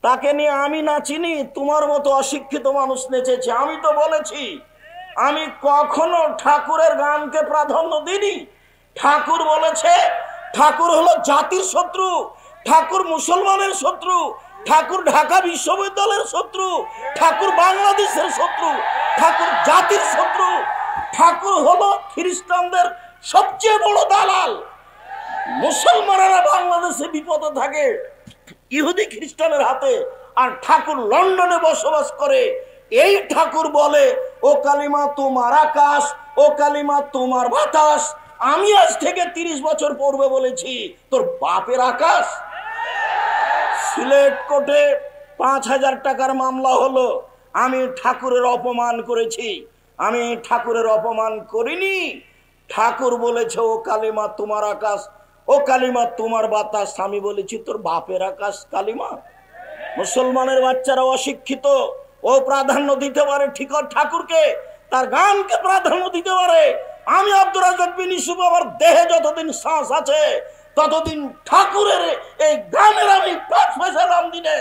তাকে নিয়ে আমি নাচিনি, তোমার মতো অশিক্ষিত মানুষ নেচেছে। আমি তো বলেছি আমি কখনো ঠাকুরের গানকে প্রাধান্য দিইনি। ঠাকুর বলেছে ঠাকুর হলো জাতির শত্রু, ঠাকুর মুসলমানের শত্রু, ঠাকুর ঢাকা বিশ্ববিদ্যালয়ের শত্রু, ঠাকুর বাংলাদেশের শত্রু, ঠাকুর জাতির শত্রু। ঠাকুর হলো খ্রিস্টানদের সবচেয়ে বড় দালাল। মুসলমানেরা বাংলাদেশে বিপদে থাকে ইহুদি খ্রিস্টানের হাতে, আর ঠাকুর লন্ডনে বসবাস করে। এই ঠাকুর বলে ও কালিমা তোমার আকাশ, ও কালিমা তোমার বাতাস। আমি আজ থেকে 30 বছর পূর্বে বলেছি তোর বাপের আকাশ। সিলেট কোর্টে 5000 টাকার মামলা হলো, আমি ঠাকুরের অপমান করেছি? আমি ঠাকুরের অপমান করিনি। ঠাকুর বলেছে ও কালিমা তোমার আকাশ, ও কালিমা তোমার বাতাস। আমি বলেছি তোর বাপের আকাশ কালিমা। মুসলমানের বাচ্চারা অশিক্ষিত, ও প্রাধান্য দিতে পারে ঠিক ঠাকুরকে, তার গানকে প্রাধান্য দিতে পারে। আমি আব্দুর রাজ্জাক বিন ইউসুফ, আমার দেহে যতদিন শ্বাস আছে ততদিন ঠাকুরের এই গানের আমি 5 পয়সা দাম দিনে।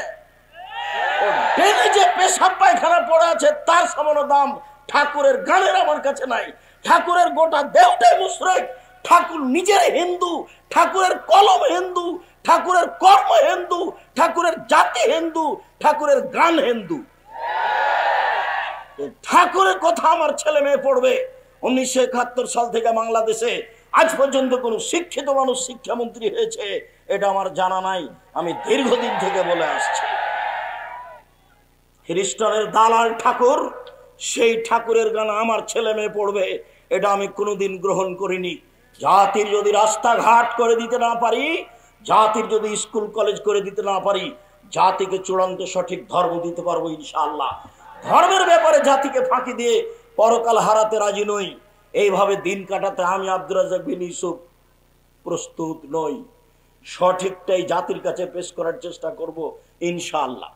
যে পেশাব পায়খানা পড়ে আছে তার সামান্য দাম ঠাকুরের গানের আমার কাছে নাই। ঠাকুরের গোটা দেহটাই মুশরিক। ঠাকুর নিজের হিন্দু, ঠাকুরের কলম হিন্দু, ঠাকুরের কর্ম হিন্দু, ঠাকুরের জাতি হিন্দু, ঠাকুরের গান হিন্দু। ঠাকুরের কথা আমার ছেলে মেয়ে পড়বে। 1971 সাল থেকে বাংলাদেশে আজ পর্যন্ত কোন শিক্ষিত মানুষ শিক্ষামন্ত্রী হয়েছে এটা আমার জানা নাই। আমি দীর্ঘদিন থেকে বলে আসছি খ্রিস্টানের দালাল ঠাকুর, সেই ঠাকুরের গান আমার ছেলে মেয়ে পড়বে, এটা আমি কোনোদিন গ্রহণ করিনি। জাতির যদি রাস্তাঘাট করে দিতে না পারি, জাতির যদি স্কুল কলেজ করে দিতে না পারি, জাতিকে চূড়ান্ত সঠিক ধর্ম দিতে পারবো ইনশাআল্লাহ। ধর্মের ব্যাপারে জাতিকে ফাঁকি দিয়ে পরকাল হারাতে রাজি নই। এইভাবে দিন কাটাতে আমি আব্দুর রাজ্জাক বিন ইউসুফ প্রস্তুত নই। সঠিকটাই জাতির কাছে পেশ করার চেষ্টা করব ইনশাআল্লাহ।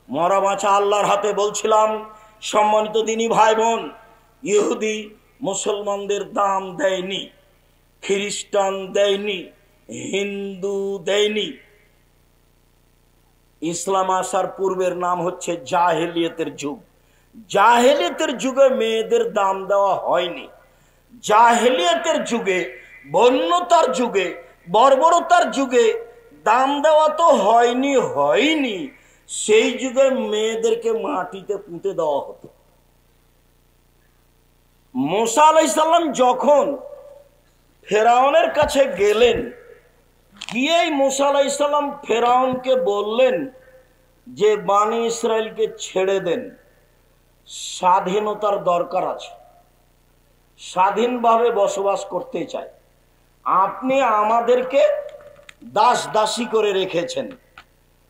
মরা বাঁচা আল্লাহর হাতে। বলছিলাম সম্মানিত দিনী ভাই বোন, ইহুদি মুসলমানদের দাম দেয়নি, খ্রিস্টান দেয়নি, হিন্দু দেয়নি। ইসলাম আসার পূর্বের নাম হচ্ছে জাহেলিয়তের যুগ। জাহেলিয়তের যুগে মেয়েদের দাম দেওয়া হয়নি। জাহেলিয়তের যুগে, বন্যতার যুগে, বর্বরতার যুগে দাম দেওয়া তো হয়নি। সেই যুগে মেয়েদেরকে মাটিতে পুঁতে দেওয়া হতো। মুসা আলাইহিস সালাম যখন ফেরাউনের কাছে গেলেন, গিয়েই মুসা আলাইহিস সালাম ফেরাউনকে বললেন যে বানি ইসরাইলকে ছেড়ে দেন, স্বাধীনতার দরকার আছে, স্বাধীনভাবে বসবাস করতে চাই। আপনি আমাদেরকে দাস দাসী করে রেখেছেন,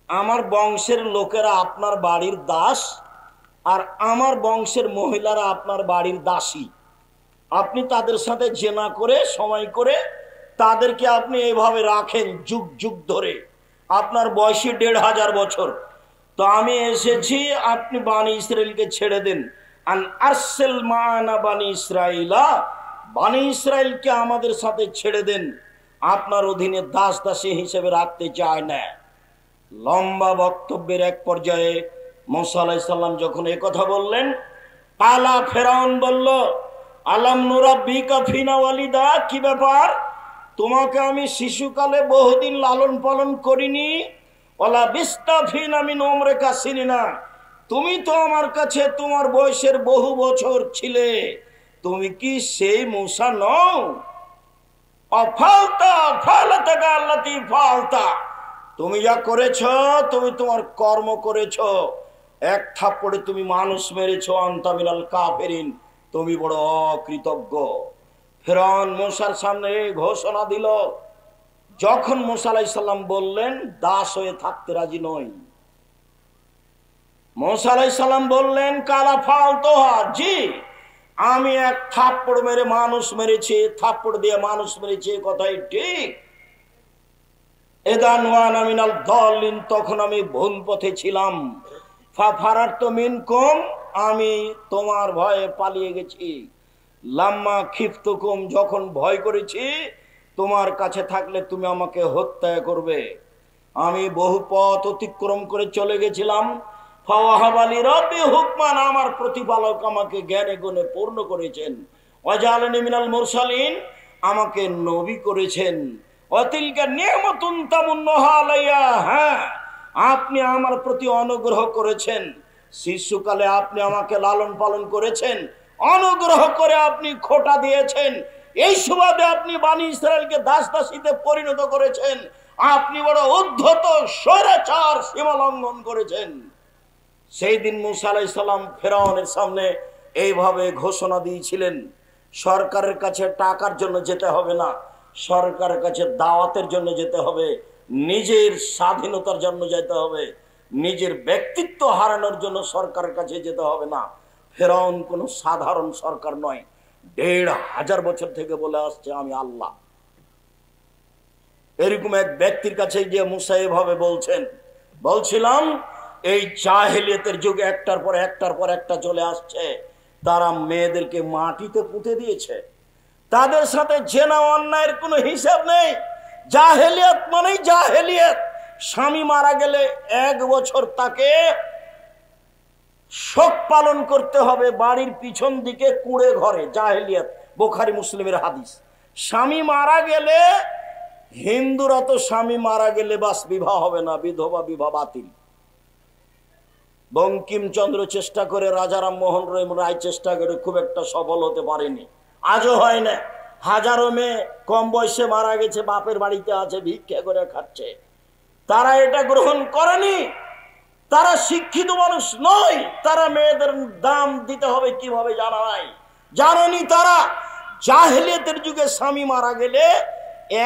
আমার বংশের লোকেরা আপনার বাড়ির দাস, আর আমার বংশের মহিলারা আপনার বাড়ির দাসী। আপনি তাদের সাথে জেনা করে সময় করে তাদেরকে আপনি এইভাবে রাখেন যুগ যুগ ধরে। আপনার বয়সী 1500 বছর। তো আমি এসেছি, আপনি বানি ইসরাইলকে ছেড়ে দেন। আন আরসেল মানা বানি ইসরাইলা, বানি ইসরাইলকে আমাদের সাথে ছেড়ে দেন, আপনার অধীনে দাস দাসী হিসেবে রাখতে চায় না। লম্বা বক্তব্যের এক পর্যায়ে মুসা আলাইহিস সালাম যখন এই কথা বললেন, কালা ফেরাউন বলল, আলাম নুরাব্বিকা ফিনা ওয়ালিদা, কি ব্যাপার, তোমাকে আমি শিশুকালে বহুদিন লালন পালন করিনি? ওয়ালা বিস্তা ফিনা মিন উমরিকা সিনিনা, তুমি তো আমার কাছে তোমার বয়সের বহু বছর ছিলে, তুমি কি সেই মুসা নও? অফালতা ফালাতাকা আল্লাতী ফালতা, তুমি যা করেছ, তুমি তোমার কর্ম করেছ। এক থাপ্পড়ে তুমি মানুষ মেরেছ। আনতা মিনাল কাফিরিন, তুমি বড় অকৃতজ্ঞ। ফিরআউন মুসার সামনে ঘোষণা দিল। যখন মুসা আলাইহিস সালাম বললেন দাস হয়ে থাকতে রাজি নই, মুসা আলাইহিস সালাম বললেন কালা ফালতোহা, জি আমি এক থাপ্পড় মেরে মানুষ মেরেছি, থাপ্পড় দিয়ে মানুষ মেরেছি, কথাই ঠিক। এদান ওয়ানা মিনাল দাল্লিন, তখন আমি ভুল পথে ছিলাম। ফারারতু মিনকুম, আমি তোমার ভয়ে পালিয়ে গেছি। লাম্মা খিফতুকুম, যখন ভয় করেছি তোমার কাছে থাকলে তুমি আমাকে হত্যা করবে। আমি বহু পথ অতিক্রম করে চলে গেছিলাম। ফাওয়াহাবালি রব্বি হুকমান, আমার প্রতিপালক আমাকে জ্ঞানে গুণে পূর্ণ করেছেন। ওয়াজআলানি মিনাল মুরসালিন, আমাকে নবী করেছেন। ওয়াতিলকা নি'মাতুন তামুন্নুহা আলাইয়া, হ্যাঁ আপনি আমার প্রতি অনুগ্রহ করেছেন। শিশুকালে আপনি আমাকে লালন পালন করেছেন, অনুগ্রহ করে আপনি খোটা দিয়েছেন। এই সুবাদে আপনি বানি ইসরায়েলকে দাস দাসীতে পরিণত করেছেন। আপনি বড় উদ্ধত স্বৈরাচার সীমা লঙ্ঘন করেছেন। সেই দিন মূসা আলাইহিস সালাম ফেরাউনের সামনে এইভাবে ঘোষণা দিয়েছিলেন, সরকারের কাছে টাকার জন্য যেতে হবে না, সরকারের কাছে দাওয়াতের জন্য যেতে হবে, নিজের স্বাধীনতার জন্য যেতে হবে, নিজের ব্যক্তিত্ব হারানোর জন্য সরকারের কাছে যেতে হবে না। ফেরাউন কোনো সাধারণ সরকার নয়, ১৫০০ বছর থেকে বলে আসছে আমি আল্লাহ। এরকম এক ব্যক্তির কাছে গিয়ে মূসা এভাবে বলছিলাম এই জাহেলিয়াতের যুগে একটার পর একটা চলে আসছে, তারা মেয়েদেরকে মাটিতে পুঁতে দিয়েছে, তাদের সাথে জেনা অন্যায়ের কোনো হিসাব নেই। জাহেলিয়াত মানেই জাহেলিয়াত। স্বামী মারা গেলে 1 বছর তাকে শোক পালন করতে হবে বাড়ির পিছন দিকে কুঁড়ে ঘরে, জাহেলিয়াত। বুখারী মুসলিমের হাদিস। স্বামী মারা গেলে, হিন্দুরা তো স্বামী মারা গেলে বাস বিবাহ হবে না, বিধবা বিবাহ বাতিল। বঙ্কিমচন্দ্র চেষ্টা করে, রাজা রামমোহন রায় চেষ্টা করে, খুব একটা সফল হতে পারেনি, আজও হয় না। হাজারো মেয়ে কম বয়সে মারা গেছে, বাপের বাড়িতে আছে, ভিক্ষা করে খাচ্ছে। তারা এটা গ্রহণ করেনি, তারা শিক্ষিত মানুষ নয়, তারা মেয়েদের দাম দিতে হবে কিভাবে জানা নাই, জানেনি তারা। জাহেলিয়াতের যুগে স্বামী মারা গেলে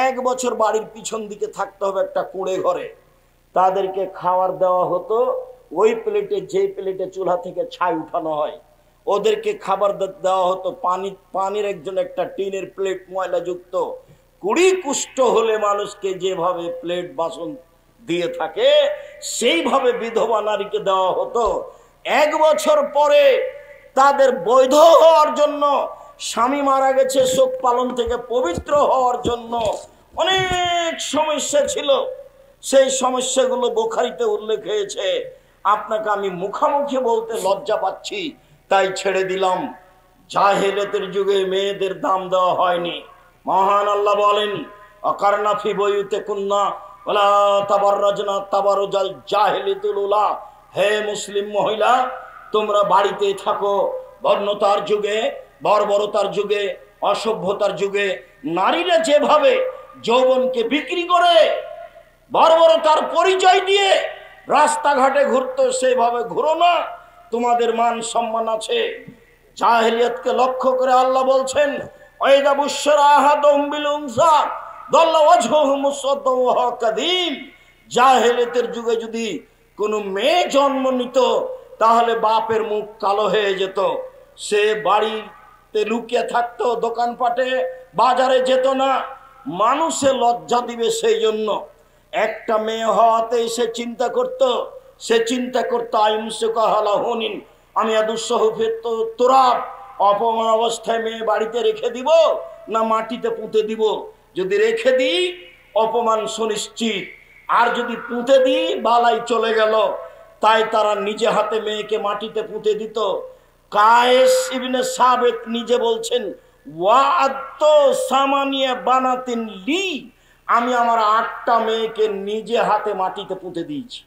1 বছর বাড়ির পিছন দিকে থাকতে হবে একটা কুঁড়ে ঘরে। তাদেরকে খাবার দেওয়া হতো ওই প্লেটে, যে প্লেটে চুলা থেকে ছাই উঠানো হয়, ওদেরকে খাবার দেওয়া হতো পানির একজন একটা টিনের প্লেট ময়লা যুক্ত। 20 কুষ্ঠ হলে মানুষকে যেভাবে প্লেট বাসন দিয়ে থাকে সেইভাবে বিধবা নারীকে দেওয়া হতো। 1 বছর পরে তাদের বৈধ হওয়ার জন্য, স্বামী মারা গেছে শোক পালন থেকে পবিত্র হওয়ার জন্য অনেক সমস্যা ছিল। সেই সমস্যাগুলো বুখারীতে উল্লেখ হয়েছে। আপনাকে আমি মুখামুখি বলতে লজ্জা পাচ্ছি, তাই ছেড়ে দিলাম। জাহেলিয়াতের যুগে মেয়েদের দাম দেওয়া হয়নি। মহান আল্লাহ বলেন, অকারনা ফি বুয়ুতিকুন্না ওয়ালা তাবাররাজনা তাবারুজাল জাহিলিয়াতুল উলা, হে মুসলিম মহিলা তোমরা বাড়িতে থাকো। বর্ণতার যুগে, বর্বরতার যুগে, অসভ্যতার যুগে নারীরা যেভাবে যৌবনকে বিক্রি করে, বর্বরতার পরিচয় দিয়ে রাস্তাঘাটে ঘুরতো, সেইভাবে ঘুরো না, তোমাদের মান সম্মান আছে। জাহেলিয়াতকে লক্ষ্য করে আল্লাহ বলছেন, ওয়াইদা বুশরা আহাদুহুম বিল উনসা দাল্লা ওয়াজহুহু মুসওয়াদ্দান ওয়া হুয়া কাযীম। জাহেলিয়াতের যুগে যদি কোনো মেয়ে জন্ম নিত তাহলে বাপের মুখ কালো হয়ে যেত, সে বাড়িতে লুকিয়ে থাকতো, দোকানপাটে বাজারে যেত না, মানুষে লজ্জা দিবে সেই জন্য। একটা মেয়ে হওয়াতে সে চিন্তা করতো আইমসুকাহালাহুনিন, আমি আদুসহুফে তুরাব, অপমান অবস্থায় মেয়ে বাড়িতে রেখে দিব না মাটিতে পুঁতে দিব। যদি রেখে দিই অপমান সুনিশ্চিত, আর যদি পুঁতে দিই বালাই চলে গেল। তাই তারা নিজে হাতে মেয়েকে মাটিতে পুঁতে দিত। কায়েস ইবনে সাবিত নিজে বলছেন, ওয়াআত সামানিয়া বানাতিন লি, আমি আমার 8টা মেয়েকে নিজে হাতে মাটিতে পুঁতে দিয়েছি।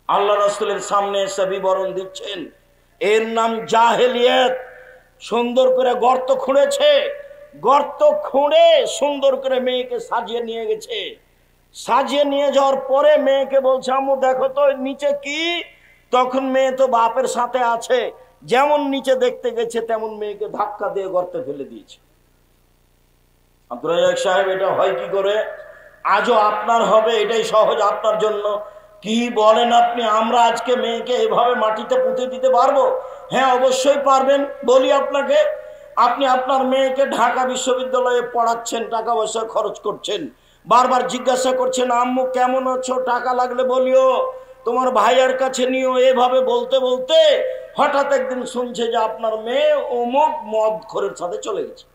আল্লাহ রাসূলের সামনে এসে বিবরণ দিচ্ছেন, এর নাম জাহেলিয়াত। সুন্দর করে গর্ত খুঁড়েছে, গর্ত খুঁড়ে সুন্দর করে মেয়েকে সাজিয়ে নিয়ে গেছে। সাজিয়ে নিয়ে যাওয়ার পরে মেয়েকে বলছে, আম্মু দেখো তো নিচে কি। তখন মেয়ে তো বাপের সাথে আছে, যেমন নিচে দেখতে গেছে তেমন মেয়েকে ধাক্কা দিয়ে গর্তে ফেলে দিয়েছে। আব্দুর রাজ্জাক সাহেব, এটা হয় কি করে? আজও আপনার হবে, এটাই সহজ আপনার জন্য। কি বলেন আপনি? আমরা আজকে মেয়েকে এভাবে মাটিতে পুঁতে দিতে পারবো? হ্যাঁ অবশ্যই পারবেন। বলি আপনাকে, আপনি আপনার মেয়েকে ঢাকা বিশ্ববিদ্যালয়ে পড়াচ্ছেন, টাকা পয়সা খরচ করছেন, বারবার জিজ্ঞাসা করছেন আম্মু কেমন আছো, টাকা লাগলে বলিও, তোমার ভাইয়ের কাছে নিও। এভাবে বলতে বলতে হঠাৎ একদিন শুনছে যে আপনার মেয়ে অমুক মদখোরের সাথে চলে গেছে।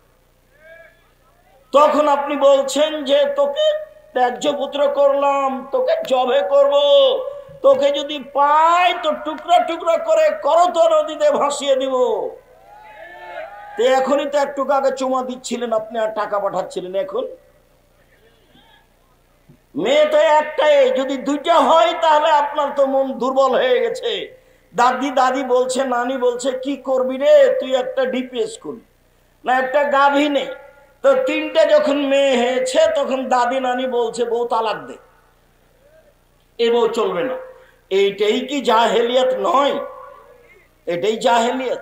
তখন আপনি বলছেন যে তোকে ত্যায্য পুত্র করলাম, তোকে জবে করব, তোকে যদি পাই তো টুকরা টুকরা করে করত নদীতে ভাসিয়ে দিব। তো এখনই তো একটু আগে চুমা দিচ্ছিলেন আপনি আর টাকা পাঠাচ্ছিলেন, এখন মেয়ে তো একটাই, যদি দুইটা হয় তাহলে আপনার তো মন দুর্বল হয়ে গেছে। দাদি দাদি বলছে, নানি বলছে, কি করবি রে তুই, একটা ডিপি স্কুল না একটা গাভী নেই, তো তিনটা যখন মেয়ে হয়েছে তখন দাদি নানি বলছে বউ তালাক দে, এ বউ চলবে না। এইটাই কি জাহেলিয়াত নয়? এটাই জাহেলিয়াত।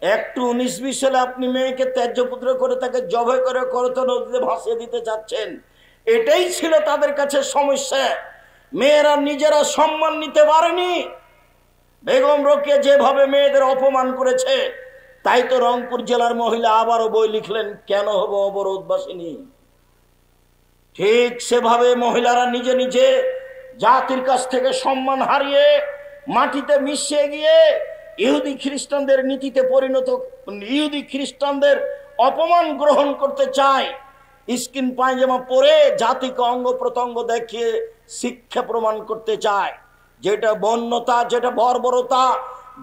একটু 19-20 সালে আপনি মেয়েকে ত্যায্য পুত্র করে তাকে জবাই করে করত নদীতে ভাসিয়ে দিতে চাচ্ছেন। এটাই ছিল তাদের কাছে সমস্যা। মেয়েরা নিজেরা সম্মান নিতে পারেনি। বেগম রোকেয়া যেভাবে মেয়েদের অপমান করেছে, তাই তো রংপুর জেলার মহিলা আবারও বই লিখলেন, কেন হব অবরোধবাসিনী। ঠিক সেভাবে মহিলারা নিজে নিজে জাতির কাছ থেকে সম্মান হারিয়ে মাটিতে মিশিয়ে গিয়ে ইহুদি খ্রিস্টানদের নীতিতে পরিণত, ইহুদি খ্রিস্টানদের অপমান গ্রহণ করতে চায়। স্কিন পায়জামা পরে জাতিকে অঙ্গ প্রত্যঙ্গ দেখিয়ে শিক্ষা প্রমাণ করতে চায়। যেটা বন্যতা, যেটা বর্বরতা,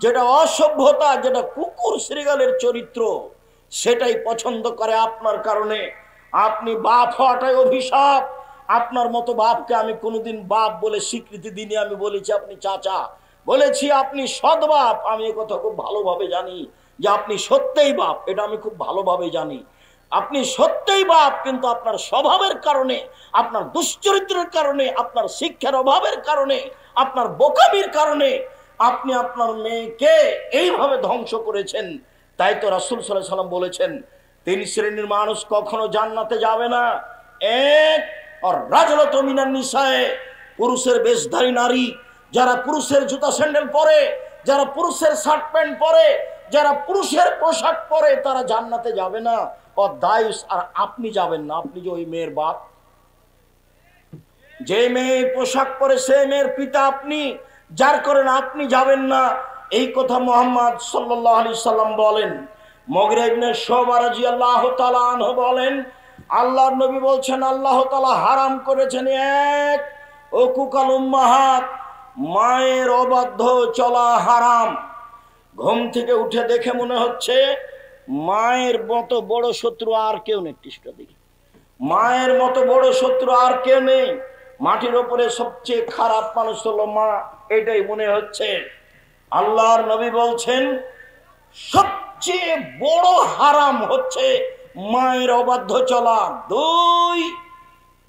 যেটা অসভ্যতা, যেটা কুকুর শ্রীগালের চরিত্র, সেটাই পছন্দ করে আপনার কারণে। আপনি বাপ হওয়াটাই অভিশাপ। আপনার মতো বাপকে আমি কোনোদিন বাপ বলে স্বীকৃতি দিইনি। আমি বলেছি আপনি চাচা, বলেছি আপনি সৎ বাপ। আমি এ কথা খুব ভালোভাবে জানি যে আপনি সত্যিই বাপ, এটা আমি খুব ভালোভাবে জানি। আপনি সত্যিই বাপ, কিন্তু আপনার স্বভাবের কারণে, আপনার দুশ্চরিত্রের কারণে, আপনার শিক্ষার অভাবের কারণে, আপনার বোকামির কারণে আপনি আপনার মেয়েকে এইভাবে ধ্বংস করেছেন। তাই তো রাসূল সাল্লাল্লাহু আলাইহি ওয়াসাল্লাম বলেছেন, 3 শ্রেণীর মানুষ কখনো জান্নাতে যাবে না। এক, আর রাজুলাতু মিনান নিসায়ে, পুরুষের বেশধারী নারী, যারা পুরুষের জুতা স্যান্ডেল পরে, যারা পুরুষের শার্ট প্যান্ট পরে, যারা পুরুষের পোশাক পরে, তারা জান্নাতে যাবে না। ও দায়ুস, আর আপনি যাবেন না। আপনি যে ওই মেয়ের বাপ, যে মেয়ে পোশাক পরে সে মেয়ের পিতা আপনি, যার করেন আপনি যাবেন না। এই কথা মুহাম্মদ সাল্লাল্লাহু আলাইহি সাল্লাম বলেন। মুগিরা ইবনে শুবা রাদিয়াল্লাহু তাআলা আনহু বলেন, আল্লাহর নবী বলছেন, আল্লাহ তাআলা হারাম করেছেন এক, উকুকাল উম্মাহাত, মায়ের অবাধ্য চলা হারাম। ঘুম থেকে উঠে দেখে মনে হচ্ছে মায়ের মতো বড় শত্রু আর কেউ নেই। টিসটা দেখি, মায়ের মতো বড় শত্রু আর কেউ নেই। মাটির ওপরে সবচেয়ে খারাপ মানুষ হলো মা, এটাই মনে হচ্ছে। আল্লাহর নবী বলছেন সবচেয়ে বড় হারাম হচ্ছে মায়ের অবাধ্য চলা। 2,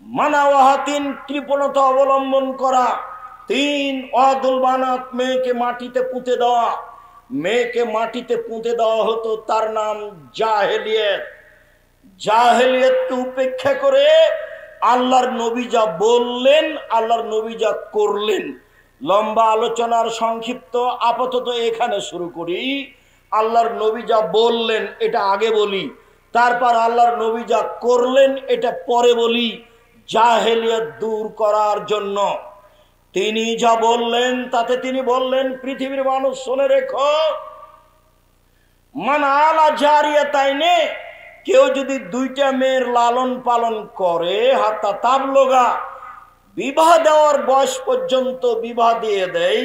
মানাওয়াহাতিন, কৃপণতা অবলম্বন করা। 3, ওয়াদুল বানাত, মেয়েকে মাটিতে পুঁতে দেওয়া। মেয়েকে মাটিতে পুঁতে দেওয়া হতো, তার নাম জাহেলিয়াত। জাহেলিয়াতকে উপেক্ষা করে আল্লাহর নবী যা বললেন, আল্লাহর নবী যা করলেন, লম্বা আলোচনার সংক্ষিপ্ত আপাতত এখানে শুরু করি। আল্লাহর নবী যা বললেন এটা আগে বলি, তারপর আল্লাহর নবী যা করলেন এটা পরে বলি। জাহেলিয়াত দূর করার জন্য তিনি যা বললেন, তাতে তিনি বললেন, পৃথিবীর মানুষ শুনে রেখো, মান আলা জারিয়াতাইনে, কেউ যদি 2টা মেয়ের লালন পালন করে, হাত্তা তাবলুগা, বিবাহ দেওয়ার বয়স পর্যন্ত বিবাহ দিয়ে দেয়,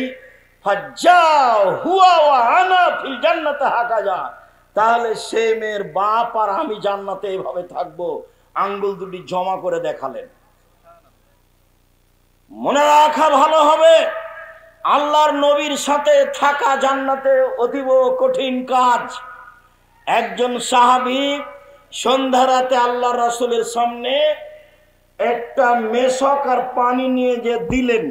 ফাজ্জাউ হুয়া ওয়া আনা ফিল জান্নাতি হাকাজা, তাহলে সে মেয়ের বাপ আর আমি জান্নাতে এইভাবে থাকবো। আঙ্গুল দুটি জমা করে দেখালেন। মনে রাখা ভালো হবে, আল্লাহর নবীর সাথে থাকা জান্নাতে অতীব কঠিন কাজ। একজন সাহাবী সন্ধ্যা রাতে আল্লাহ রাসূলের সামনে একটা মেশক আর পানি নিয়ে যে দিলেন,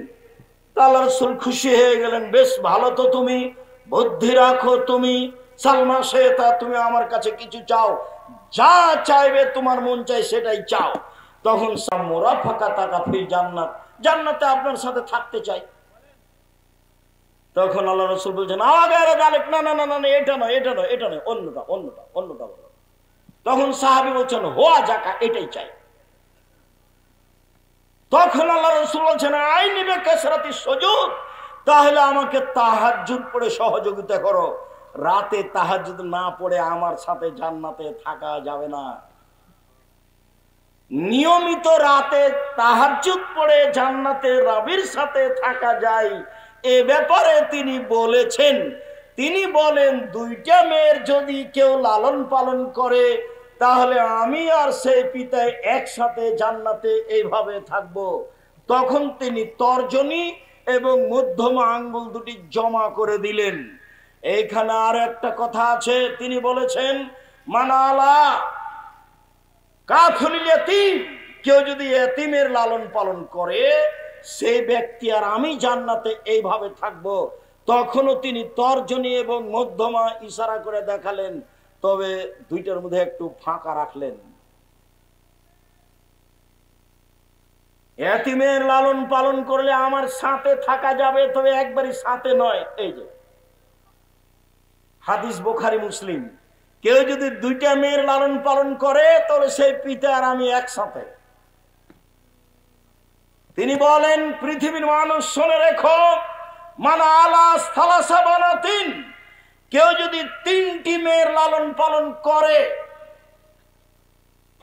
আল্লাহ রাসূল খুশি হয়ে গেলেন। বেশ ভালো তো, তুমি বুদ্ধি রাখো, তুমি সালমা শেতা, তুমি আমার কাছে কিছু চাও, যা চাইবে তোমার মন চাই সেটাই চাও। তখন সামরা ফাঁকা তাকা ফিল জান্নাত, জান্নাতে আপনার সাথে থাকতে চাই। তখন আল্লাহ রাসূল বলছেন, আগারে জালেক, না না না না, এটা নয়, এটা নয়, এটা নয়, অন্যটা অন্যটা অন্যটা বলো। তখন সাহাবী বলছেন, হোয়া জাকা, এটাই চাই। তখন আল্লাহ রাসূল বলছেন, আইনি বে কাসরাতি সুজুদ, তাহলে আমাকে তাহাজ্জুদ পড়ে সহযোগিতা করো। রাতে তাহাজ্জুদ না পড়ে আমার সাথে জান্নাতে থাকা যাবে না। নিয়মিত রাতে তাহাজ্জুদ পড়ে জান্নাতে রবের সাথে থাকা যায়, এ ব্যাপারে তিনি বলেছেন। তিনি বলেন দুইটা মেয়ের যদি কেউ লালন পালন করে তাহলে আমি আর সেই পিতায় একসাথে জান্নাতে এইভাবে থাকব। তখন তিনি তর্জনী এবং মধ্যমা আঙ্গুল দুটি জমা করে দিলেন। এইখানে আর একটা কথা আছে, তিনি বলেছেন মানালা কাফুলিল ইয়াতীম, কেউ যদি এতিমের লালন পালন করে সেই ব্যক্তি আর আমি জান্নাতে এইভাবে থাকব। তখনও তিনি তর্জনী এবং মধ্যমা ইশারা করে দেখালেন, তবে দুইটার মধ্যে একটু ফাঁকা রাখলেন। এতিমের লালন পালন করলে আমার সাথে থাকা যাবে, তবে একবারই সাথে নয়। এই যে হাদিস বুখারী মুসলিম, কেউ যদি দুইটা মেয়ের লালন পালন করে তাহলে সেই পিতা আর আমি একসাথে। তিনি বলেন পৃথিবীর মানুষ শুনে রেখো, মানা আলাস থালাসা বানাতিন, কেউ যদি তিনটি মেয়ের লালন পালন করে,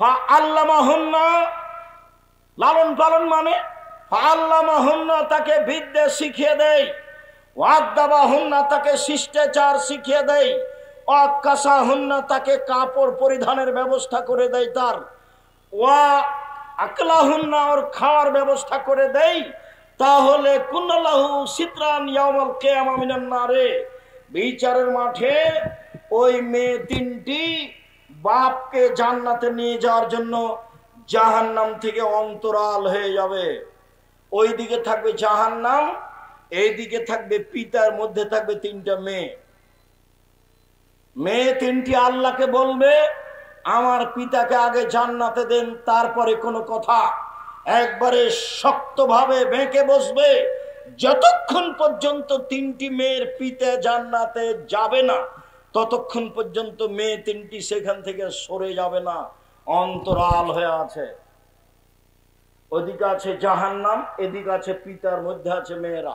ফা আল্লামাহুন্না, লালন পালন মানে ফা আল্লামাহুন্না, তাকে বিদ্যা শিখিয়ে দেয়, ওয়াদ্দাবাহুন্না, তাকে শিষ্টাচার শিখিয়ে দেয়, ওয়াক্কাসাহুন্না, তাকে কাপড় পরিধানের ব্যবস্থা করে দেয়, তার ওয়া আকলাহুন্না, ওর খাওয়ার ব্যবস্থা করে দেয়, তাহলে কুনাল্লাহু সিতরান ইয়াউমাল কিয়ামা মিনান নারে, বিচারের মাঠে ওই মেয়ে তিনটি বাপকে জান্নাতে নিয়ে যাওয়ার জন্য জাহান্নাম থেকে অন্তরাল হয়ে যাবে। ওই দিকে থাকবে জাহান্নাম, এই দিকে থাকবে পিতার, মধ্যে থাকবে তিনটা মেয়ে। মেয়ে তিনটি আল্লাহকে বলবে আমার পিতাকে আগে জান্নাতে দেন, তারপরে কোনো কথা। একবারে শক্তভাবে বেঁকে বসবে, যতক্ষণ পর্যন্ত তিনটি মেয়ের পিতা জান্নাতে যাবে না ততক্ষণ পর্যন্ত মেয়ে তিনটি সেখান থেকে সরে যাবে না, অন্তরাল হয়ে আছে। ওদিকে আছে জাহান্নাম, এদিকে আছে পিতার, মধ্যে আছে মেয়েরা।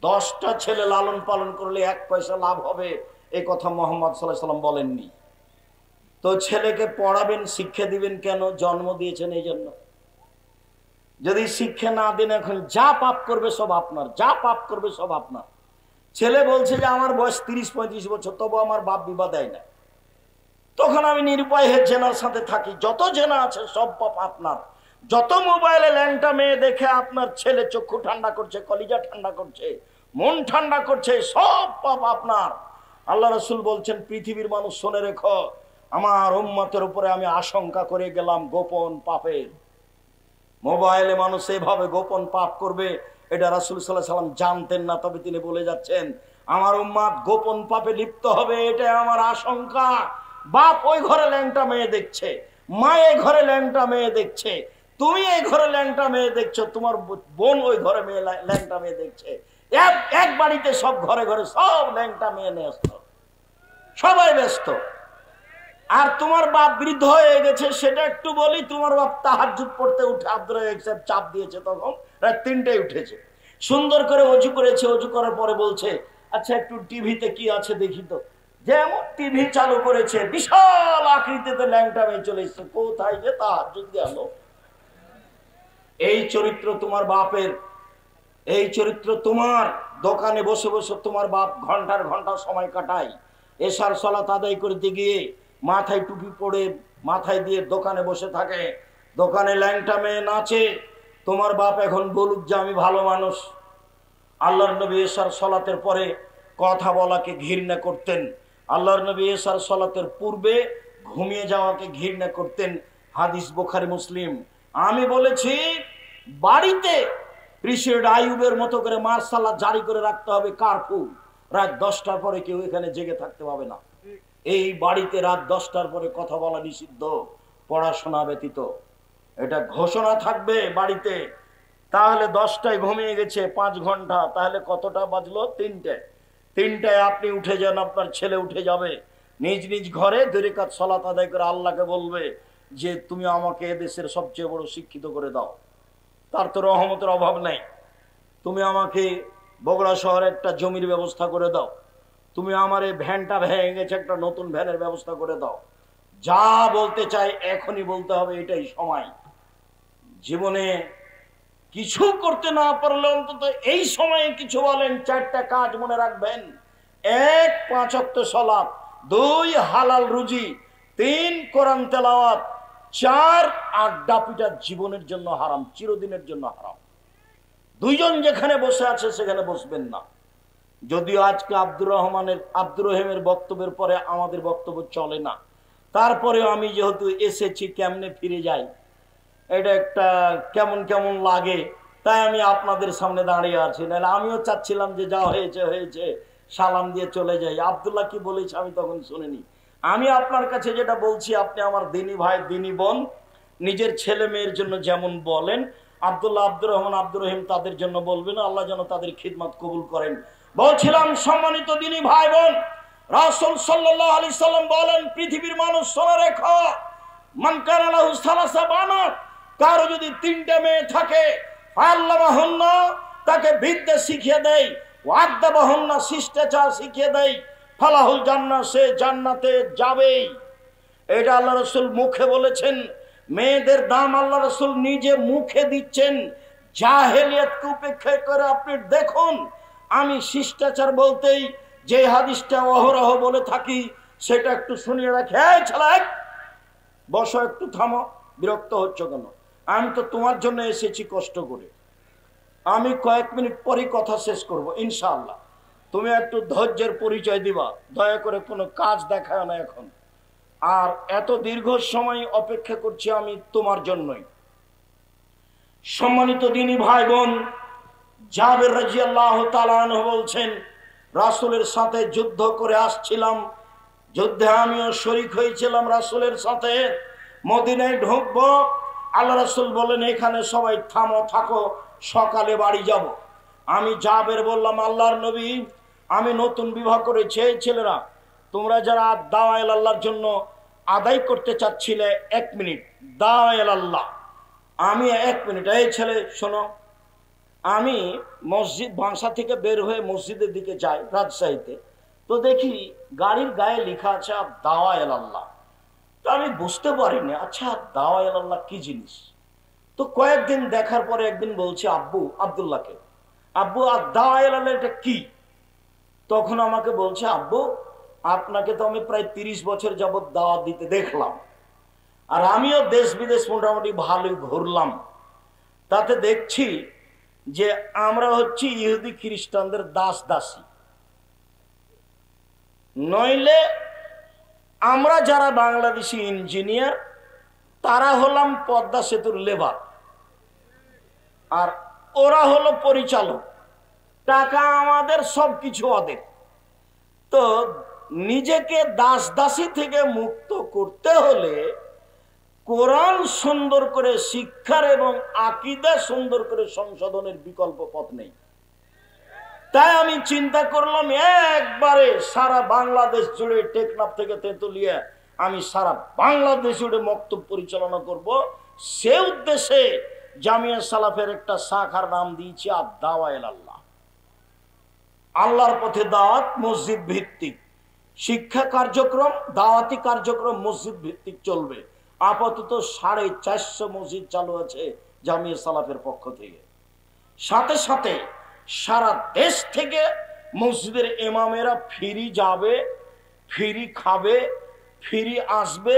10টা ছেলে লালন পালন করলে 1 পয়সা লাভ হবে, এই কথা মুহাম্মদ সাল্লাল্লাহু আলাইহি ওয়াসাল্লাম বলেননি। তো ছেলেকে পড়াবেন, শিক্ষা দিবেন কেন? জন্ম দিয়েছেন এই জন্য। যদি শিক্ষা না দেন, এখন যা পাপ করবে সব আপনার, যা পাপ করবে সব আপনার। ছেলে বলছে যে আমার বয়স 30-35 বছর, তবু আমার বাপ বিবাহ দেয় না, তখন আমি নিরুপায় হয়ে জেনার সাথে থাকি। যত জেনা আছে সব পাপ আপনার। যত মোবাইলে ল্যাংটা মেয়ে দেখে আপনার ছেলে চক্ষু ঠান্ডা করছে, কলিজা ঠান্ডা করছে, মন ঠান্ডা করছে, সব পাপ আপনার। আল্লাহ রাসূল বলছেন পৃথিবীর মানুষ শুনে রেখো, আমার উম্মতের উপরে আমি আশঙ্কা করে গেলাম গোপন পাপের। মোবাইলে মানুষ এভাবে গোপন পাপ করবে, এটা রাসূল সাল্লাল্লাহু আলাইহি ওয়াসাল্লাম জানতেন না, তবে তিনি বলে যাচ্ছেন আমার উম্মত গোপন পাপে লিপ্ত হবে, এটা আমার আশঙ্কা। বাপ ওই ঘরে ল্যাংটা মেয়ে দেখছে, মা এই ঘরে ল্যাংটা মেয়ে দেখছে, তুমি এই ঘরে ল্যাংটা মেয়ে দেখছো, তোমার বোন ওই ঘরে মেয়ে ল্যাংটা মেয়ে দেখছে, এক বাড়িতে সব ঘরে ঘরে সব ল্যাংটা মেয়ে ব্যস্ত, সবাই ব্যস্ত। আর তোমার বাপ বৃদ্ধ হয়ে গেছে, সেটা একটু বলি, তোমার বাপ তাহাজ্জুদ পড়তে উঠে আব্দুর রাজ্জাক সাহেব চাপ দিয়েছে, তখন রাত 3টায় উঠেছে, সুন্দর করে ওযু করেছে, ওযু করার পরে বলছে আচ্ছা একটু টিভিতে কি আছে দেখি তো। যেমন টিভি চালু করেছে, বিশাল আকৃতিতে ল্যাংটা মেয়ে চলে এসছে, কোথায় যে তাহাজ্জুদ গেল। এই চরিত্র তোমার বাপের, এই চরিত্র তোমার। দোকানে বসে বসে তোমার বাপ ঘন্টার ঘন্টা সময় কাটায়, এশার সালাত আদায় করতে গিয়ে মাথায় টুপি পরে মাথায় দিয়ে দোকানে বসে থাকে, দোকানে ল্যাংটা মেয়ে নাচে। তোমার বাপ এখন বলুক যে আমি ভালো মানুষ। আল্লাহর নবী এশার সালাতের পরে কথা বলাকে ঘৃণা করতেন, আল্লাহর নবী এশার সালাতের পূর্বে ঘুমিয়ে যাওয়াকে ঘৃণা করতেন। হাদিস বুখারী মুসলিম। আমি বলেছি বাড়িতে প্রেসিডেন্ট আইয়ুবের মতো করে মার্শাল্লাহ জারি করে রাখতে হবে, কারফিউ, রাত 10টার পরে কেউ এখানে জেগে থাকতে পাবে না। এই বাড়িতে রাত 10টার পরে কথা বলা নিষিদ্ধ, পড়াশোনা ব্যতীত, এটা ঘোষণা থাকবে বাড়িতে। তাহলে 10টায় ঘুমিয়ে গেছে 5 ঘন্টা, তাহলে কতটা বাজলো? 3টায় আপনি উঠে যান, আপনার ছেলে উঠে যাবে, নিজ নিজ ঘরে 2 রাকাত সালাত আদায় করে আল্লাহকে বলবে যে তুমি আমাকে এদেশের সবচেয়ে বড় শিক্ষিত করে দাও, তার তো রহমতের অভাব নেই। তুমি আমাকে বগুড়া শহরে একটা জমির ব্যবস্থা করে দাও, তুমি আমার এই ভ্যানটা ভেঙে গেছে, একটা নতুন ভ্যানের ব্যবস্থা করে দাও। যা বলতে চাই এখনই বলতে হবে, এটাই সময়। জীবনে কিছু করতে না পারলে অন্তত এই সময়ে কিছু বলেন। 4টা কাজ মনে রাখবেন: 1 5 ওয়াক্ত সালাত, 2 হালাল রুজি, 3 কোরআন তেলাওয়াত, 4 আড্ডা পিটা জীবনের জন্য হারাম, চিরদিনের জন্য হারাম। 2 জন যেখানে বসে আছে সেখানে বসবেন না। যদিও আজকে আব্দুর রহিমের বক্তব্যের পরে আমাদের বক্তব্য চলে না, তারপরেও আমি যেহেতু এসেছি, কেমনে ফিরে যাই এটা একটা কেমন কেমন লাগে, তাই আমি আপনাদের সামনে দাঁড়িয়ে আছি। নাহলে আমিও চাচ্ছিলাম যে যা হয়েছে হয়েছে, সালাম দিয়ে চলে যাই। আব্দুল্লাহ কি বলেছে আমি তখন শুনিনি। আমি আপনার কাছে যেটা বলছি, আপনি আমার দিনী ভাই দিনী বোন, নিজের ছেলে মেয়ের জন্য যেমন বলেন, আব্দুল্লাহ, আব্দুর রহমান, আব্দুর রহিম তাদের জন্য বলবেন। আল্লাহ যেন তাদের খিদমত কবুল করেন। বলছিলাম সম্মানিত দিনী ভাই বোন, রাসূল সাল্লাল্লাহু আলাইহি সাল্লাম বলেন, পৃথিবীর মানুষ শোনা রেখো, মান কানা লাহু সালাসা বানাত, কারো যদি 3টে মেয়ে থাকে, ফাল্লামাহুন্না, তাকে বিদ্যা শিখিয়ে দেয়, ওয়াদ্দাবাহুন্না, শিষ্টাচার শিখিয়ে দেয়, ফালাহুল জান্নাহ, সে জান্নাতে যাবেই। এটা আল্লাহ রাসূল মুখে বলেছেন। মেয়েদের দাম আল্লাহ রাসূল নিজে মুখে দিচ্ছেন। জাহেলিয়াতকে উপেক্ষা করে আপনি দেখুন, আমি শিষ্টাচার বলতেই যে হাদিসটা অহরহ বলে থাকি সেটা একটু শুনিয়ে রাখে। এই ছেলে, বসো, একটু থামো, বিরক্ত হচ্ছ কেন? আমি তো তোমার জন্য এসেছি কষ্ট করে। আমি কয়েক মিনিট পরই কথা শেষ করব ইনশাআল্লাহ। তুমি একটু ধৈর্যের পরিচয় দিবা, দয়া করে কোনো কাজ দেখায় না এখন। আর এত দীর্ঘ সময় অপেক্ষা করছি আমি তোমার জন্যই। সম্মানিত দিনী ভাই বোন, জাবের রাদিয়াল্লাহু তাআলা আনহু বলছেন, রাসূলের সাথে যুদ্ধ করে আসছিলাম, যুদ্ধে আমিও শরীক হয়েছিলাম রাসূলের সাথে। মদিনায় ঢুকবো, আল্লাহ রাসূল বলেন, এখানে সবাই থামো, থাকো, সকালে বাড়ি যাব। আমি জাবের বললাম, আল্লাহর নবী, আমি নতুন বিবাহ করেছি, এই ছেলেরা তোমরা যারা দাওয়ায়ে আল্লাহর জন্য আদায় করতে চাচ্ছিলে, 1 মিনিট দাওয়ায়ে আল্লাহ। আমি 1 মিনিট, এই ছেলে শোনো, আমি মসজিদ বাংশা থেকে বের হয়ে মসজিদের দিকে যাই রাজশাহীতে, তো দেখি গাড়ির গায়ে লেখা আছে দাওয়ায়ে আল্লাহ। তো আমি বুঝতে পারিনি, আচ্ছা দাওয়ায়ে আল্লাহ কি জিনিস। তো কয়েকদিন দেখার পরে একদিন বলছি আব্বু, আব্দুল্লাহকে, আব্বু আর দাওয়ায়ে আল্লাহ এটা কি? তখন আমাকে বলছে, আব্বু আপনাকে তো আমি প্রায় 30 বছর যাবৎ দাওয়াত দিতে দেখলাম, আর আমিও দেশ বিদেশ মোটামুটি ভালোই ঘুরলাম, তাতে দেখছি যে আমরা হচ্ছি ইহুদি খ্রিস্টানদের দাস দাসী। নইলে আমরা যারা বাংলাদেশি ইঞ্জিনিয়ার তারা হলাম পদ্মা সেতুর লেবার, আর ওরা হলো পরিচালক, টাকা আমাদের, সবকিছু ওদের। তো নিজেকে দাস দাসী থেকে মুক্ত করতে হলে কোরআন সুন্দর করে শিক্ষার এবং আকীদা সুন্দর করে সংশোধনের বিকল্প পথ নেই। তাই আমি চিন্তা করলাম একবারে সারা বাংলাদেশ জুড়ে, টেকনাফ থেকে তেঁতুলিয়া, আমি সারা বাংলাদেশ জুড়ে মক্তব পরিচালনা করব। সে উদ্দেশ্যে জামিয়া সালাফের একটা শাখার নাম দিয়েছি দাওয়ায়ে আল্লাহ। আল্লাহর পথে দাওয়াত, মসজিদ ভিত্তিক শিক্ষা কার্যক্রম, দাওয়াতি কার্যক্রম মসজিদ ভিত্তিক চলবে। আপাতত 450 মসজিদ চালু আছে জামিয়া সালাফের পক্ষ থেকে। সাথে সাথে সারা দেশ থেকে মসজিদের ইমামেরা ফ্রি যাবে, ফ্রি খাবে, ফ্রি আসবে,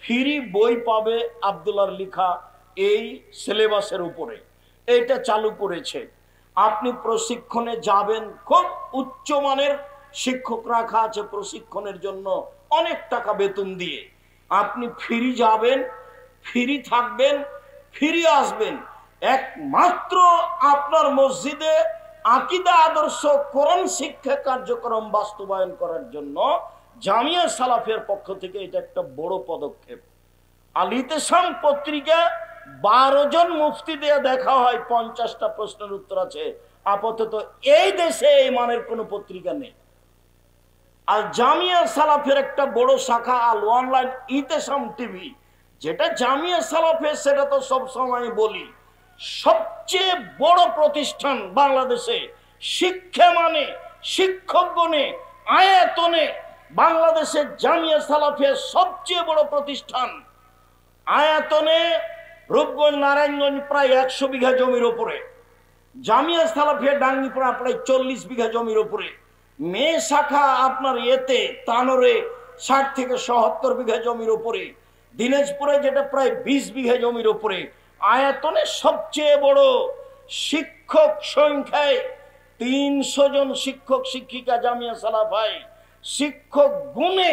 ফ্রি বই পাবে আব্দুল্লাহর লেখা এই সিলেবাসের উপরে। এটা চালু করেছে। আপনি প্রশিক্ষণে যাবেন, খুব উচ্চমানের শিক্ষক রাখা আছে প্রশিক্ষণের জন্য, অনেক টাকা বেতন দিয়ে। আপনি ফ্রি যাবেন, ফ্রি থাকবেন, ফ্রি আসবেন। একমাত্র আপনার মসজিদে আকীদা, আদর্শ, কোরআন শিক্ষা কার্যক্রম বাস্তবায়ন করার জন্য জামিয়া সালাফের পক্ষ থেকে এটা একটা বড় পদক্ষেপ। আল ইতিসাম পত্রিকা 12 জন মুফতি দিয়ে দেখা হয়, 50টা প্রশ্নের উত্তর আছে। আপাতত এই দেশে এই মানের কোনো পত্রিকা নেই। আর জামিয়া সালাফের একটা বড় শাখা আল অনলাইন ইতিসাম টিভি, যেটা জামিয়া সালাফের, সেটা তো সব সময় বলি সবচেয়ে বড় প্রতিষ্ঠান বাংলাদেশে। শিক্ষা মানে, শিক্ষক গণে, আয়াতনে বাংলাদেশের জামিয়া সালাফিয়া সবচেয়ে বড় প্রতিষ্ঠান। আয়তনে রূপগঞ্জ নারায়ণগঞ্জ প্রায় 100 বিঘা জমির উপরে, জামিয়া সালাফিয়া ডাঙ্গিপাড়া প্রায় 40 বিঘা জমির উপরে, মেয়ে শাখা আপনার এতে তানোরে 60 থেকে 77 বিঘা জমির উপরে, দিনাজপুরে যেটা প্রায় 20 বিঘা জমির উপরে। আয়তনে সবচেয়ে বড়, শিক্ষক সংখ্যায় 300 জন শিক্ষক শিক্ষিকা জামিয়া সালাফায়, শিক্ষক গুণে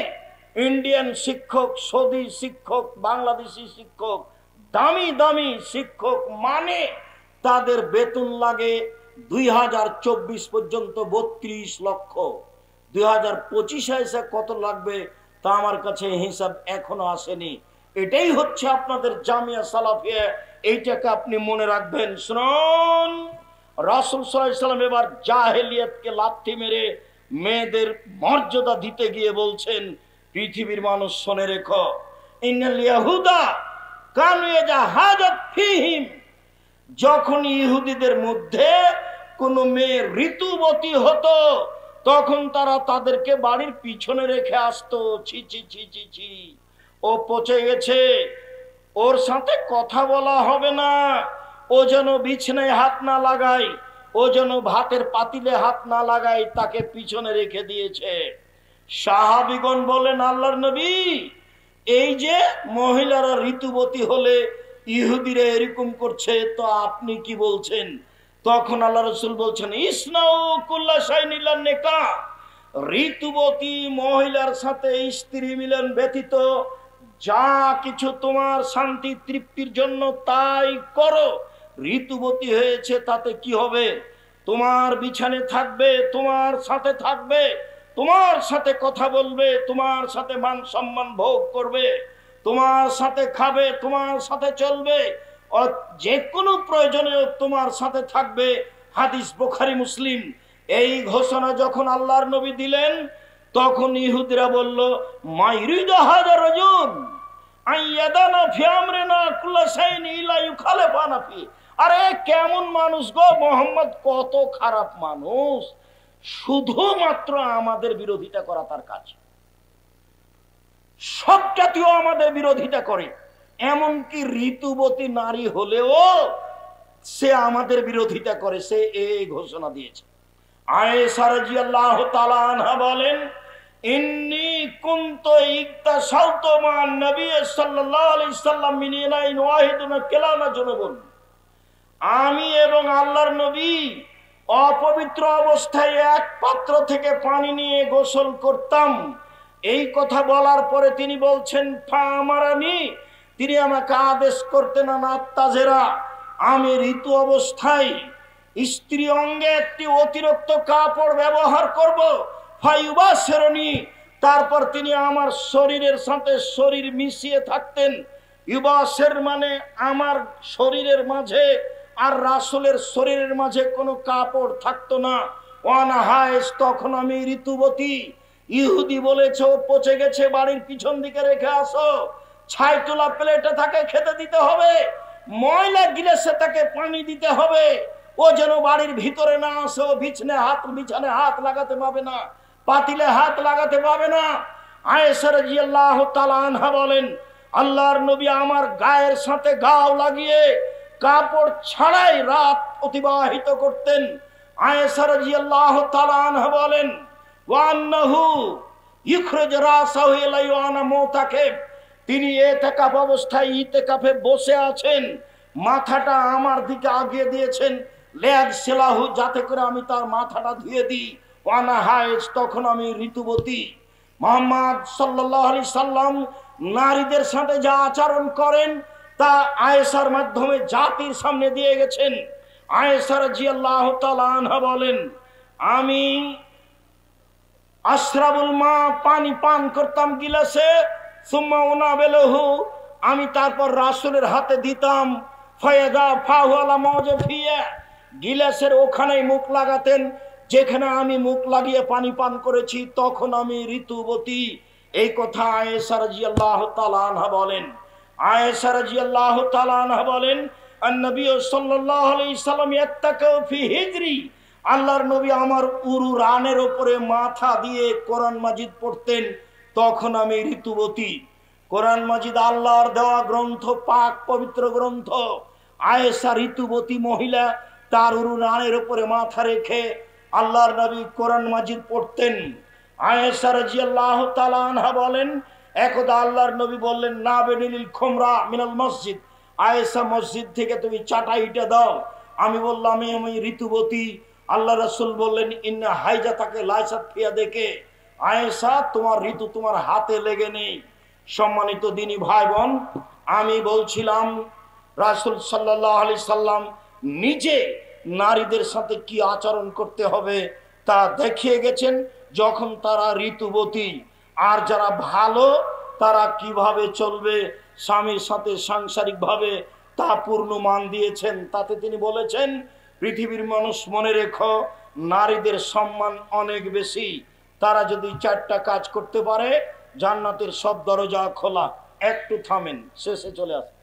ইন্ডিয়ান শিক্ষক, সৌদি শিক্ষক, বাংলাদেশি শিক্ষক, দামি দামি শিক্ষক, মানে তাদের বেতন লাগে 2024 পর্যন্ত 32 লক্ষ। 2025 এসে কত লাগবে তা আমার কাছে হিসাব এখনো আসেনি। এটাই হচ্ছে আপনাদের জামিয়া সালাফিয়া। এইটাকে আপনি মনে রাখবেন। শুনুন, রাসূল সাল্লাল্লাহু আলাইহি সাল্লাম এবার জাহেলিয়াতকে লাথি মেরে মেয়েদের মর্যাদা দিতে গিয়ে বলছেন, পৃথিবীর মানুষ শুনে রেখো, ইন্নাল ইয়াহুদা কানু ইয়াজাহাদাত ফীহিম, যখন ইহুদিদের মধ্যে কোন মেয়ে ঋতুবতী হতো তখন তারা তাদেরকে বাড়ির পিছনে রেখে আসতো। ছি ছি ছি ছি ছি, ও পচে গেছে, ওর সাথে কথা বলা হবে না, ও যেন বিছানায় হাত না লাগায়, ও যেন ভাতের পাতিলে হাত না লাগায়, তাকে পিছনে রেখে দিয়েছে। সাহাবীগণ বলেন, আল্লাহর নবী, এই যে মহিলারা ঋতুবতী হলে ইহুদিরা এরকম করছে, তো আপনি কি বলছেন? তখন আল্লাহ রাসূল বলছেন, ইসনাউ কুল্লা শাইইন ইল্লা নিকাহ, ঋতুবতী মহিলার সাথে স্ত্রী মিলন ব্যতীত যা কিছু তোমার শান্তি তৃপ্তির জন্য তাই করো। ঋতুবতী হয়েছে তাতে কি হবে? তোমার বিছানে থাকবে, তোমার সাথে থাকবে, তোমার সাথে কথা বলবে, তোমার সাথে মান সম্মান ভোগ করবে, তোমার সাথে খাবে, তোমার সাথে চলবে, যে কোনো প্রয়োজনে তোমার সাথে থাকবে। হাদিস বুখারী মুসলিম। এই ঘোষণা যখন আল্লাহর নবী দিলেন তখন ইহুদিরা বলল, মা ইরিদু হাযা রাজুল আইয়াদানা ফি আমরিনা কুল্লা শাইইন ইল্লা ইউখালিফানা ফি। আরে কেমন মানুষ গো মোহাম্মদ, কত খারাপ মানুষ, শুধুমাত্র আমাদের বিরোধিতা করা তার কাজ। সব জাতীয় আমাদের বিরোধিতা করে, এমনকি ঋতুবতী নারী হলেও সে আমাদের বিরোধিতা করে। সে এই ঘোষণা দিয়েছে। আয়েশা রাদিয়াল্লাহু তাআলা আনহা বলেন, ইন্নী কুনতু ইকতাসালতু মান নবী সাল্লাল্লাহু আলাইহি সাল্লাম মিন ইনাইন ওয়াহিদিন কালানা জুনুবুন, আমি এবং আল্লাহর নবী অপবিত্র অবস্থায় এক পাত্র থেকে পানি নিয়ে গোসল করতাম। এই কথা বলার পরে তিনি বলছেন, ফামারানি, তিনি আমাকে আদেশ করতেন, আত্তাজেরা, আমি ঋতু অবস্থায় স্ত্রী অঙ্গে একটি অতিরিক্ত কাপড় ব্যবহার করব, ফায়ুবাসিরনি, তারপর তিনি আমার শরীরের সাথে শরীর মিশিয়ে থাকতেন। ইউবাসের মানে আমার শরীরের মাঝে আর রাসূলের শরীরের মাঝে কোনো কাপড় থাকতো না। ওয়ানা হায়েস, তখন আমি ঋতুবতী। ইহুদি বলেছে ও পচে গেছে, বাড়ির পিছন দিকে রেখে আসো, ছাই তোলা প্লেটে তাকে খেতে দিতে হবে, ময়লা গিলাসে তাকে পানি দিতে হবে, ও যেন বাড়ির ভিতরে না আসে, ও বিছানে হাত লাগাতে পাবে না, পাতিলে হাত লাগাতে পাবে না। আয়েশা রাদিয়াল্লাহু তাআলা আনহা বলেন, আল্লাহর নবী আমার গায়ের সাথে গাও লাগিয়ে কাপড় ছাড়াই রাত অতিবাহিত করতেন। আয়েশা রাদিয়াল্লাহু তাআলা আনহা বলেন, ওয়ান্নাহু ইখরাজ রাসাহু ইলাইহি ওয়া আনা মুতাকিব, তিনি ইতিকাফ অবস্থায় ইতিকাফে বসে আছেন, মাথাটা আমার দিকে আগিয়ে দিয়েছেন, লিয়াগসিলাহু, যাতে করে আমি তার মাথাটা ধুয়ে দিই, ওয়ানা হায়েজ, তখন আমি ঋতুবতী। মুহাম্মদ সাল্লাল্লাহু আলাইহি সাল্লাম নারীদের সাথে যা আচরণ করেন তা আয়েশার মাধ্যমে জাতির সামনে দিয়ে গেছেন। আয়েশা রাদিয়াল্লাহু তাআলা আনহা বলেন, আমি আশরাবুল মা, পানি পান করতাম গিলাসে, সুম্মা উনাবিলহু, আমি তারপর রাসূলের হাতে দিতাম, ফায়াদা ফাহু আলা মাওজাফিয়া, গিলাসের ওখানেই মুখ লাগাতেন যেখানে আমি মুখ লাগিয়ে পানি পান করেছি, তখন আমি ঋতুবতী। এই কথা আয়েশা রাদিয়াল্লাহু তাআলা আনহা বলেন। আয়েশা রাদিয়াল্লাহু তাআলা আনহা বলেন, আন-নবী সাল্লাল্লাহু আলাইহি সাল্লাম ইয়াত্তাকা ফি হিজরি, আল্লাহর নবী আমার উরু রানের ওপরে মাথা দিয়ে কোরআন মাজিদ পড়তেন, তখন আমি ঋতুবতী। কোরআন মাজিদ আল্লাহর দেওয়া গ্রন্থ, পাক পবিত্র গ্রন্থ। আয়েশা ঋতুবতী মহিলা, তার উরু রানের উপরে মাথা রেখে আল্লাহর নবী কোরআন মাজিদ পড়তেন। আয়েশা রাদিয়াল্লাহু তাআলা আনহা বলেন, একদা আল্লাহর নবী বললেন, না বেনিল খুমরা মিনাল মসজিদ, আয়েশা মসজিদ থেকে তুমি চাটাইটা দাও। আমি বললাম আমি ঋতুবতী। আল্লাহ রাসূল বললেন, ইন্না হাইজাতাকে লাইসাত ফিয়া, দেখে আয়েশা তোমার ঋতু তোমার হাতে লেগে নেই। সম্মানিত দিনী ভাই বোন, আমি বলছিলাম রাসূল সাল্লাল্লাহু আলাইহি সাল্লাম নিজে নারীদের সাথে কি আচরণ করতে হবে তা দেখিয়ে গেছেন যখন তারা ঋতুবতী। আর যারা ভালো তারা কিভাবে চলবে স্বামীর সাথে সাংসারিকভাবে তা পূর্ণ মান দিয়েছেন। তাতে তিনি বলেছেন, পৃথিবীর মানুষ মনে রেখো, নারীদের সম্মান অনেক বেশি। তারা যদি 4টা কাজ করতে পারে জান্নাতের সব দরজা খোলা। একটু থামেন, শেষে চলে আসে।